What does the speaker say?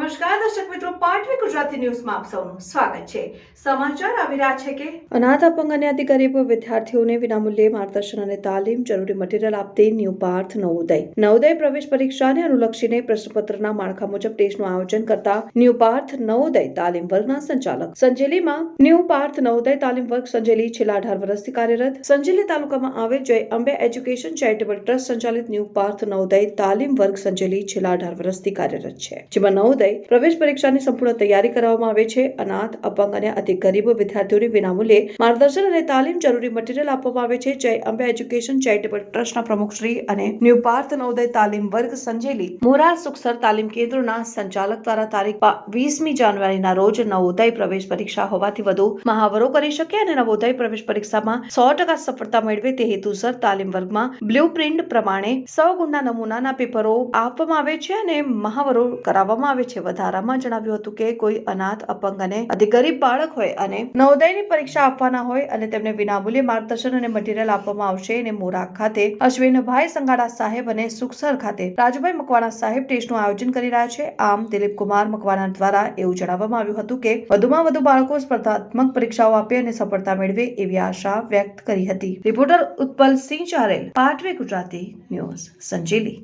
નમસ્કાર દર્શક મિત્રો, પાટવી ગુજરાતી ન્યૂઝમાં આપ સૌનું સ્વાગત છે। સમાચાર આવી રહ્યા છે કે અનાથ અપંગ અને અતિ ગરીબ વિદ્યાર્થીઓને વિનામૂલ્યે માર્ગદર્શન અને તાલીમ જરૂરી મટીરીયલ આપતી ન્યૂ પાર્થ નવોદય પ્રવેશ પરીક્ષાને અનુલક્ષીને પ્રશ્નપત્રના માળખા મુજબ ટેસ્ટનું આયોજન કરતા ન્યૂ પાર્થ નવોદય તાલીમ વર્ગના સંચાલક સંજેલીમાં ન્યૂ પાર્થ નવોદય તાલીમ વર્ગ સંજેલી છેલ્લા 18 વર્ષથી કાર્યરત સંજેલી તાલુકામાં આવેલ જય અંબે એજ્યુકેશન ચેરિટેબલ ટ્રસ્ટ સંચાલિત ન્યૂ પાર્થ નવોદય તાલીમ વર્ગ સંજેલી છેલ્લા 18 વર્ષથી કાર્યરત છે, જેમાં નવોદય પ્રવેશ પરીક્ષાની સંપૂર્ણ તૈયારી કરવામાં આવે છે। અનાથ અપંગ અને અતિ ગરીબ વિદ્યાર્થીઓને વિનામૂલ્યે માર્ગદર્શન અને તાલીમ જરૂરી મટીરીયલ આપવામાં આવે છે। જય અંબે એજ્યુકેશન ચેરિટેબલ ટ્રસ્ટના પ્રમુખ શ્રી અને ન્યૂ પાર્થ નવોદય તાલીમ વર્ગ સંજેલી મોરા સુખસર તાલીમ કેન્દ્રના સંચાલક દ્વારા તારીખ 20મી જાન્યુઆરીના રોજ નવોદય પ્રવેશ પરીક્ષા હોવાથી વધુ મહાવરો કરી શકે અને નવોદય પ્રવેશ પરીક્ષામાં 100% સફળતા મેળવે તે હેતુસર તાલીમ વર્ગમાં બ્લુપ્રિન્ટ પ્રમાણે 100 ગુણના નમૂનાના પેપરો આપવામાં આવે છે અને મહાવરો કરાવવામાં આવે છે। વધારામાં જણાવ્યું હતું કે કોઈ અનાથ અપંગ અને અતિ ગરીબ બાળક હોય અને નવોદયની પરીક્ષા આપવાના હોય અને તેમને વિનામૂલ્યે માર્ગદર્શન અને મટીરીયલ આપવામાં આવશે અને મોરા ખાતે અશ્વિનભાઈ સંગાડા સાહેબ અને સુખસર ખાતે રાજુભાઈ મકવાણા સાહેબ ટેસ્ટનું આયોજન કરી રહ્યા છે। આમ દિલીપકુમાર મકવાણા દ્વારા એવું જણાવવામાં આવ્યું હતું કે વધુમાં વધુ બાળકો સ્પર્ધાત્મક પરીક્ષાઓ આપે અને સફળતા મેળવે એવી આશા વ્યક્ત કરી હતી। Reporter Utpalsinh Charel, Patvi Gujarati news, Sanjeli.